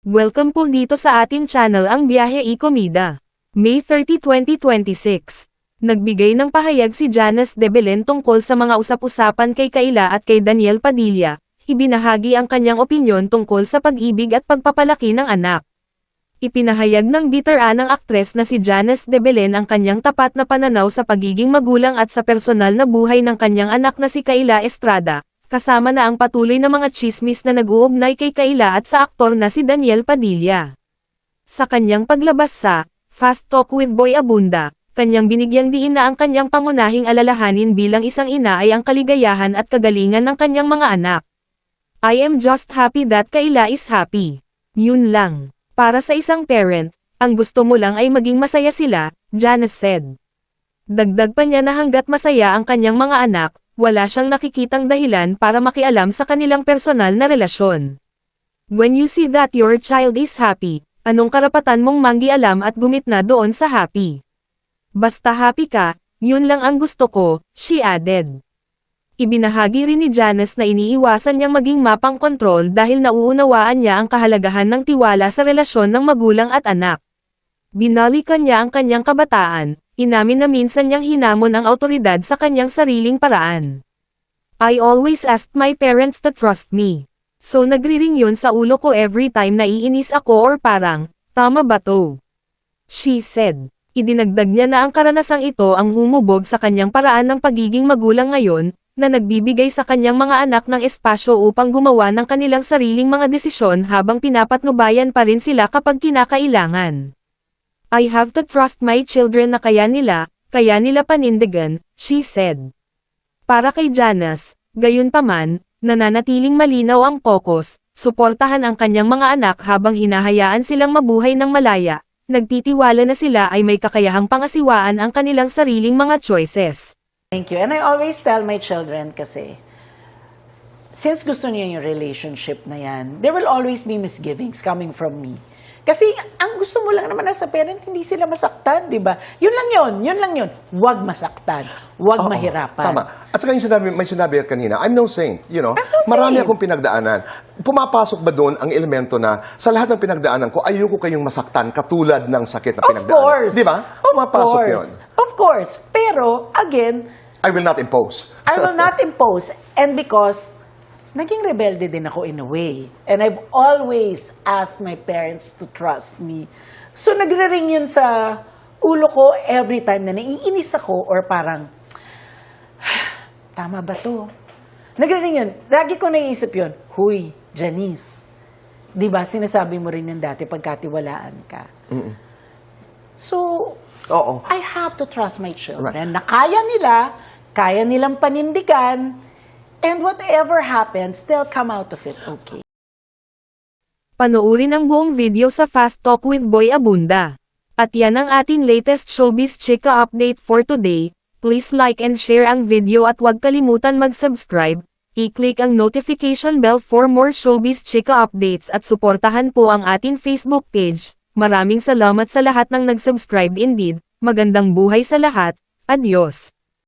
Welcome po dito sa ating channel ang Biyahe y Comida. May 30, 2026. Nagbigay ng pahayag si Janice de Belen tungkol sa mga usap-usapan kay Kayla at kay Daniel Padilla. Ibinahagi ang kanyang opinyon tungkol sa pag-ibig at pagpapalaki ng anak. Ipinahayag ng bitter-an ng aktres na si Janice de Belen ang kanyang tapat na pananaw sa pagiging magulang at sa personal na buhay ng kanyang anak na si Kayla Estrada, kasama na ang patuloy na mga tsismis na nag-uugnay kay Kayla at sa aktor na si Daniel Padilla. Sa kanyang paglabas sa Fast Talk with Boy Abunda, kanyang binigyang diin na ang kanyang pangunahing alalahanin bilang isang ina ay ang kaligayahan at kagalingan ng kanyang mga anak. I am just happy that Kayla is happy. Yun lang. Para sa isang parent, ang gusto mo lang ay maging masaya sila, Janice said. Dagdag pa niya na hanggat masaya ang kanyang mga anak, wala siyang nakikitang dahilan para makialam sa kanilang personal na relasyon. When you see that your child is happy, anong karapatan mong manggialam at gumitna doon sa happy? Basta happy ka, yun lang ang gusto ko, she added. Ibinahagi rin ni Janice na iniiwasan niyang maging mapang kontrol dahil nauunawaan niya ang kahalagahan ng tiwala sa relasyon ng magulang at anak. Binalikan niya ang kanyang kabataan, inamin na minsan niyang hinamon ang awtoridad sa kanyang sariling paraan. I always asked my parents to trust me. So nagriring yun sa ulo ko every time naiinis ako or parang, tama ba to? She said. Idinagdag niya na ang karanasang ito ang humubog sa kanyang paraan ng pagiging magulang ngayon, na nagbibigay sa kanyang mga anak ng espasyo upang gumawa ng kanilang sariling mga desisyon habang pinapatnubayan pa rin sila kapag kinakailangan. I have to trust my children na kaya nila panindigan, she said. Para kay Janice, gayunpaman, nananatiling malinaw ang focus, suportahan ang kanyang mga anak habang hinahayaan silang mabuhay ng malaya, nagtitiwala na sila ay may kakayahang pangasiwaan ang kanilang sariling mga choices. Thank you. And I always tell my children kasi, since gusto niyo yung relationship na yan, there will always be misgivings coming from me. Kasi ang gusto mo lang naman as a parent, hindi sila masaktan, di ba? Yun lang yun. Huwag masaktan. Huwag mahirapan. Tama. At saka may sinabi kanina, I'm no saint, marami akong pinagdaanan. Pumapasok ba doon ang elemento na sa lahat ng pinagdaanan ko, ayoko kayong masaktan katulad ng sakit na pinagdaanan? Of course. Di ba? Pumapasok yun. Of course. Pero, again, I will not impose. I will not impose. And because, naging rebelde din ako in a way. And I've always asked my parents to trust me. So nagre-ring yun sa ulo ko every time na naiinis ako or parang, tama ba to? Nagre-ring yun. Lagi ko naiisip yun, huy, Janice. Di ba sinasabi mo rin yan dati pagkatiwalaan ka? So, I have to trust my children na kaya nilang panindigan, and whatever happens, they'll come out of it okay. Panoorin ang buong video sa Fast Talk with Boy Abunda. At yan ang ating latest showbiz chika update for today. Please like and share ang video at huwag kalimutan mag-subscribe. I-click ang notification bell for more showbiz chika updates at suportahan po ang ating Facebook page. Maraming salamat sa lahat ng nag-subscribe indeed. Magandang buhay sa lahat. Adios.